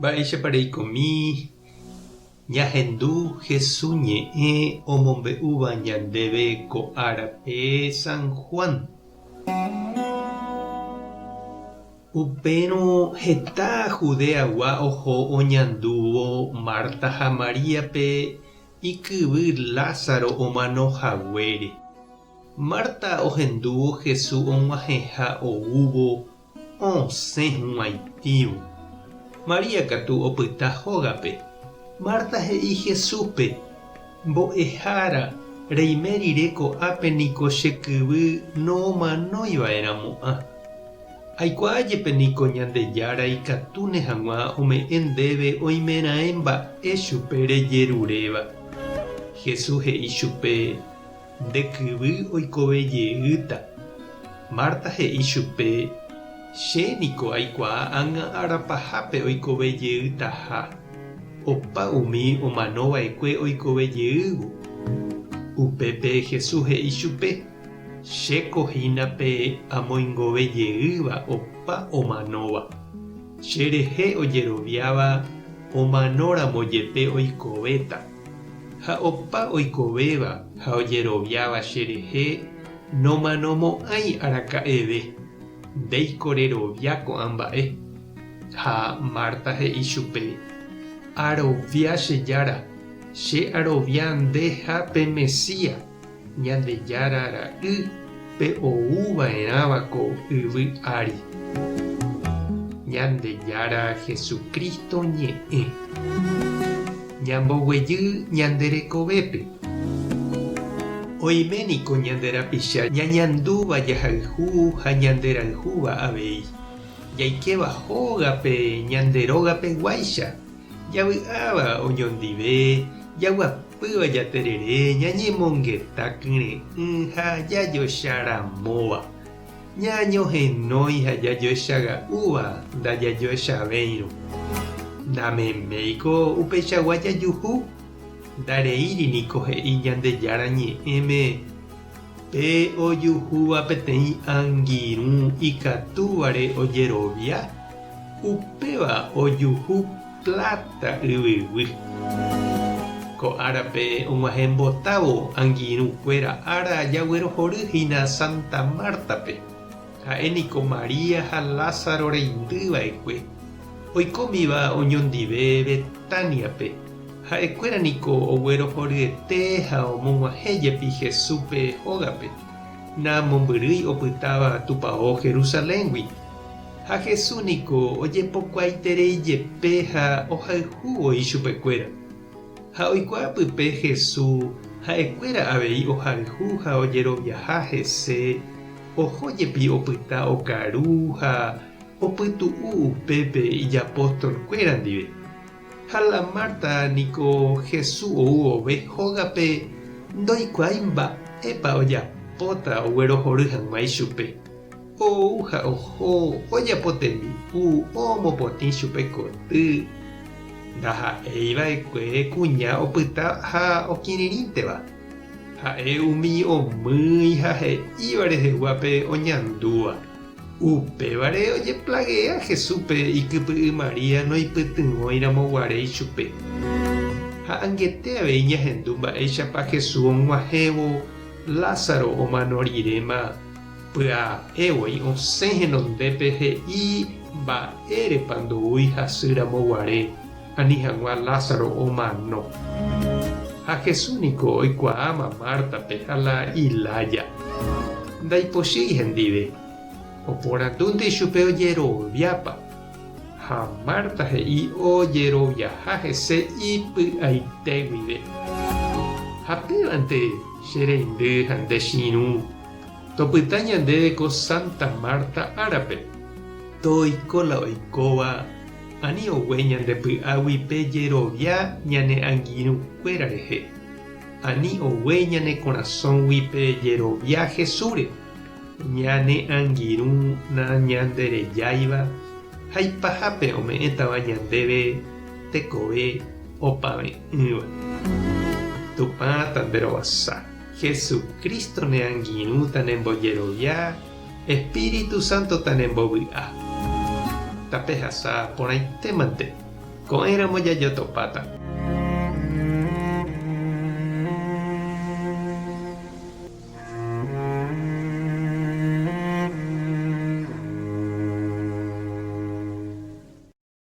Mba'éichapareikomi ñahendu Jesús ñe'ẽ omombe'úva ñandéve ko árape San Juan. Upérõ heta Judeagua oho oñandúvo Marta ha Maríape ikyvy Lázaro omanohaguére. Marta ohendúvo Jesús og̃uahẽha oúvo osẽ huguaitĩvo. María katu opyta hógape. Marta he'i Jesúspe: mbo'ehára, reime rire ko'ápe niko chekyvy nomanóiva'erãmo'ã. Aikuaájepe niko Ñandejára ikatúne hag̃ua ome'ẽ ndéve oimeraẽ mba'e chupe rejeruréva. Jesús he'i chupe: ndekyvy oikovejeýta. Marta he'i chupe: che niko aikuaa ág̃a arapahápe oikovejeýtaha. Opa umi omanova'ekue oikovejeývo. Upépe Jesús he'i chupe: che kohínape amoingovejeýva opa omanóva. Cherehe ojeroviáva omanóramo jepe oikovéta. Ha opa oikovéva ha ojeroviáva cherehe nomanomo'ãi araka'eve. Ndéikorerovia ko'ã mba'e. Ha Marta he'i chupe: arovia che jára, che arovia ndéha pe Mesías, Ñandejára ra'y pe ouva'erãvako yvy ári. Ñandejára Jesucristo ñe'ẽ. Ñamboguejy ñanderekovépe. Oiméniko ñanderapicha ñañandúva jahayhu ha ñanderayhúva avei. Jaikéva hógape ñanderógapeguáicha. Javy'áva oñondive, jaguapýva jaterere, ñañemongeta kyre'ỹ ha jajoecharamóva. Ñañohenói ha jajoechaga'úva ndajajoechavéirõ. Ndameméiko upeichagua jajuhu. Ndareíri niko he'i Ñandejára ñe'ẽme pe ojuhúva peteĩ angirũ ikatúvare ojerovia. Upéva ojuhu plata yvyguy. Ko árape og̃uahẽmbotávo angirũkuéra ára jaguerohoryhína Santa Martape. Ha'éniko María ha Lázaro reindýva'ekue. Oikómiva oñondive Betániape. Ha'ekuéra niko oguerohoryete ha omog̃uahẽjepi Jesúspe hógape. Namombyry opytáva tupão Jerusaléngui. Ha Jesús niko ojepokuaitereijepe ha ohayhúvoi chupekuéra. Ha oikuaa pype Jesús ha'ekuéra avei ohayhu ha ojeroviaha hese, ohójepi opyta okaru ha opytu'u upépe ijapóstolkuéra ndive. Ha la Marta niko Jesús oúvove hógape ndoikuaái mba'épa ojapóta oguerohory hag̃uái chupe. Ou ha oho ojapo tembi'u omopotĩ chupe koty. Ndaha'eiva'ekue kuña opyta ha okirirĩnteva. Ha'e umi omýi ha he'íva reheguápe oñandúva. Upévare ojeplagea Jesúspe ikypy'y María noipytyvõiramoguaréi chupe. Ha angete avei ñahendu mba'éichapa Jesús og̃uahẽvo Lázaro omanorirẽma pya'evoi osẽ henondépe he'i mba'érepa ndoúi hasýramoguare ani hag̃ua Lázaro omano. Ha Jesús niko oikuaáma Martape ha la ilája. Ndaipochy hendive. Oporãtúnte chupe ojeroviápa. Ha Marta he'i ojeroviaha hese ipy'aitéguive. Ha pévante che reindy ha ndechirũ. Topyta ñandéve ko Santa Marta árape. Toiko la oikóva ani ogue ñandepy'águipe jerovia ñane angirũkuéra rehe. Ani ogue ñane korasõguipe jerovia Jesúre. Ñane angirũna ñanderejáiva ha ipahápe ome'ẽtava ñandéve tekove opave'ỹva. Tupãta nderovasa. Jesucristo ne angirũta nembojerovia, Espíritu Santo ta nembovy'a. Tapehasa porãitémante. ko'ẽramo jajotopáta.